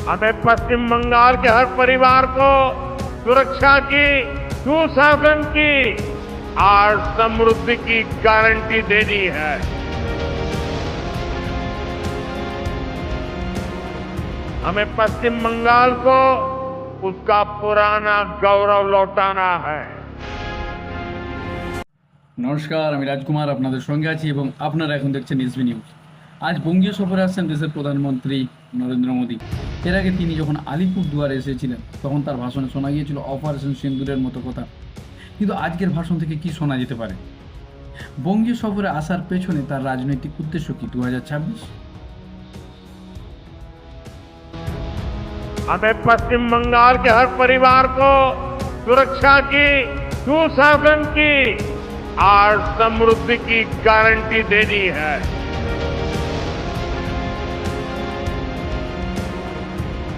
हमें पश्चिम बंगाल के हर परिवार को सुरक्षा की, सुशासन की और समृद्धि की गारंटी देनी है। हमें पश्चिम बंगाल को उसका पुराना गौरव लौटाना है। নমস্কার, আমি রাজকুমার আপনাদের সঙ্গে আছি এবং আপনারা এখন দেখছেন এসবি নিউজ। আজ বঙ্গীয় সফরে আসছেন দেশের প্রধানমন্ত্রী নরেন্দ্র মোদী। এর আগে তিনি যখন আলিপুর দুয়ারে এসেছিলেন তখন তার ভাষণে শোনা গিয়েছিল অপারেশন সিন্দুরের মতো কথা। কিন্তু আজকের ভাষণ থেকে কি শোনা যেতে পারে? বঙ্গীয় সফরে আসার পেছনে তার রাজনৈতিক উদ্দেশ্য কি 2026? हमें पश्चिम बंगाल के हर परिवार को सुरक्षा की, सुशासन की और समृद्धि की गारंटी देनी है।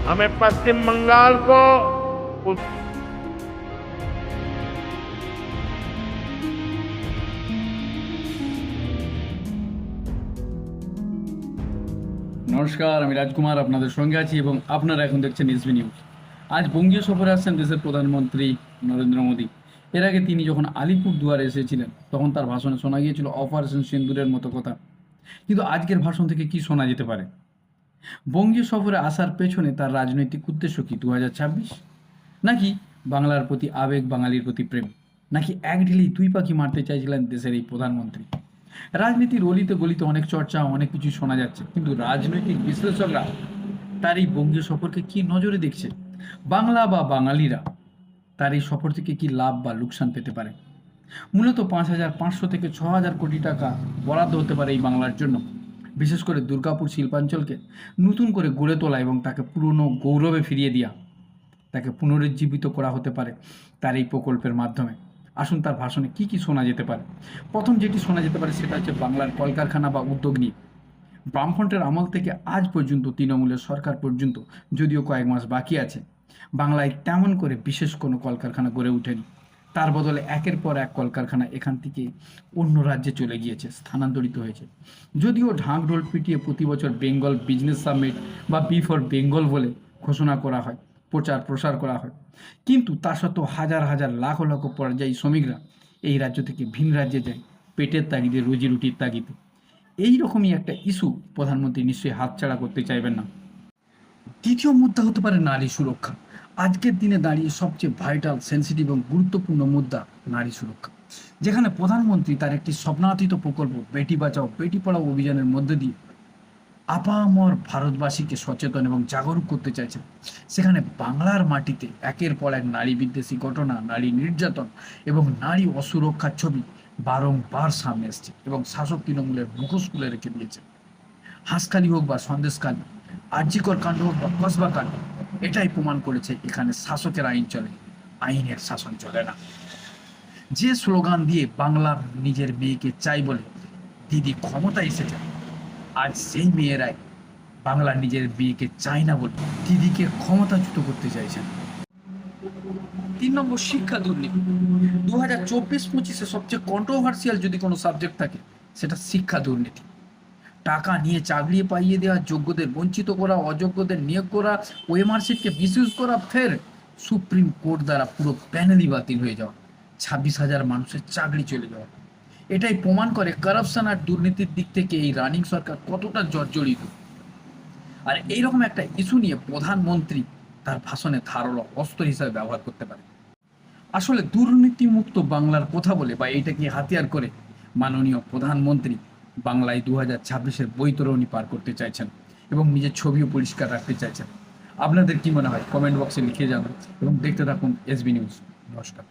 हमें पश्चिम बंगाल को उस নমস্কার, আমি রাজকুমার আপনাদের সঙ্গে আছি এবং আপনারা এখন দেখছেন এসবি নিউজ। আজ বঙ্গীয় সফরে আসছেন দেশের প্রধানমন্ত্রী নরেন্দ্র মোদী। এর আগে তিনি যখন আলিপুর দুয়ারে এসেছিলেন তখন তার ভাষণে শোনা গিয়েছিল অপারেশন সিন্দুরের মতো কথা। কিন্তু আজকের ভাষণ থেকে কি শোনা যেতে পারে? বঙ্গীয় সফরে আসার পেছনে তার রাজনৈতিক উদ্দেশ্য কি 2026? নাকি বাংলার প্রতি আবেগ, বাঙালির প্রতি প্রেম, নাকি এক ঢিলেই দুই পাখি মারতে চাইছিলেন দেশের এই প্রধানমন্ত্রী? রাজনীতির অলিতে গলিতে অনেক চর্চা, অনেক কিছু শোনা যাচ্ছে, কিন্তু রাজনৈতিক বিশ্লেষকরা তার এই বঙ্গীয় সফরকে কি নজরে দেখছে? বাংলা বা বাঙালিরা তার এই সফর থেকে কি লাভ বা লোকসান পেতে পারে? মূলত 5,500 থেকে 6,000 কোটি টাকা বরাদ্দ হতে পারে এই বাংলার জন্য, বিশেষ করে দুর্গাপুর শিল্পাঞ্চলকে নতুন করে গড়ে তোলা এবং তাকে পুরনো গৌরবে ফিরিয়ে দেওয়া, তাকে পুনরুজ্জীবিত করা হতে পারে তার এই প্রকল্পের মাধ্যমে। আসুন তার ভাষণে কি কি শোনা যেতে পারে। প্রথম যেটি শোনা যেতে পারে সেটা হচ্ছে বাংলার কলকারখানা বা উদ্যোগ নিয়ে। বামফ্রন্টের আমল থেকে আজ পর্যন্ত তৃণমূলের সরকার পর্যন্ত, যদিও কয়েক মাস বাকি আছে, বাংলায় তেমন করে বিশেষ কোনো কলকারখানা গড়ে ওঠেনি। তার বদলে একের পর এক কলকারখানা এখান থেকে অন্য রাজ্যে চলে গিয়েছে, স্থানান্তরিত হয়েছে। যদিও ঢাক ঢোল পিটিয়ে প্রতি বছর বেঙ্গল বিজনেস সামিট বা বি ফর বেঙ্গল বলে ঘোষণা করা হয়, প্রচার প্রসার করা হয়, কিন্তু তা সত্ত্বেও হাজার হাজার লাখ লাখ পর্যায়ী শ্রমিকরা এই রাজ্য থেকে ভিন রাজ্যে যায় পেটের তাগিদে, রুজি রুটির তাগিদে। এইরকমই একটা ইস্যু প্রধানমন্ত্রী নিশ্চয়ই হাতছাড়া করতে চাইবেন না। দ্বিতীয় মুদ্রা হতে পারে নারী সুরক্ষা। আজকের দিনে দাঁড়িয়ে সবচেয়ে ভাইটাল, সেন্সিটিভ এবং গুরুত্বপূর্ণ মুদ্রা নারী সুরক্ষা, যেখানে প্রধানমন্ত্রী তার একটি স্বপ্নাতীত প্রকল্প বেটি বাঁচাও বেটি পড়াও অভিযানের মধ্যে দিয়ে আপামর ভারতবাসীকে সচেতন এবং জাগরুক করতে চাইছেন। সেখানে বাংলার মাটিতে একের পর এক নারী বিদ্বেষী ঘটনা, নারী নির্যাতন এবং নারী অসুরক্ষার ছবি বারংবার সামনে এসছে এবং শাসক তৃণমূলের মুখোশ খুলে রেখে দিয়েছে। হাঁসখালি হোক বা সন্দেশখালি, আরজিকর কাণ্ড হোক বা কসবা কাণ্ড, এটাই প্রমাণ করেছে এখানে শাসকের আইন চলে, আইনের শাসন চলে না। যে স্লোগান দিয়ে বাংলার নিজের মেয়েকে চাই বলে দিদি ক্ষমতা এসেছে, আজ সেই মেয়েরাই বাংলার নিজের মেয়েকে চায় না বলে দিদিকে ক্ষমতাচ্যুত করতে চাইছেন। 3 নম্বর, শিক্ষা দুর্নীতি। 2024-25-এ সবচেয়ে কন্ট্রোভার্সিয়াল যদি কোনো সাবজেক্ট থাকে সেটা শিক্ষা দুর্নীতি। টাকা নিয়ে চাকরি পাইয়ে দেওয়া, যোগ্যদের বঞ্চিত করা, অযোগ্যদের নিয়োগ করা, ওএমআরসিকে মিসইউজ করা, ফের সুপ্রিম কোর্ট দ্বারা পুরো প্যানেলই বাতিল হয়ে যাওয়া, 26,000 মানুষের চাকরি চলে যাওয়া। এটাই প্রমাণ করে কারাপশন আর দুর্নীতির দিক থেকে এই রানিং সরকার কতটা জর্জরিত। আর এইরকম একটা ইস্যু নিয়ে প্রধানমন্ত্রী তার ভাষণে ধারালো অস্ত্র হিসাবে ব্যবহার করতে পারে। আসলে দুর্নীতিমুক্ত বাংলার কথা বলে বা এইটাকে হাতিয়ার করে মাননীয় প্রধানমন্ত্রী বাংলায় 2026-এর বৈতরণী পার করতে চাইছেন এবং নিজের ছবিও পরিষ্কার রাখতে চাইছেন। আপনাদের কি মনে হয়? কমেন্ট বক্সে লিখে যাবেন এবং দেখতে থাকুন এসবি নিউজ। নমস্কার।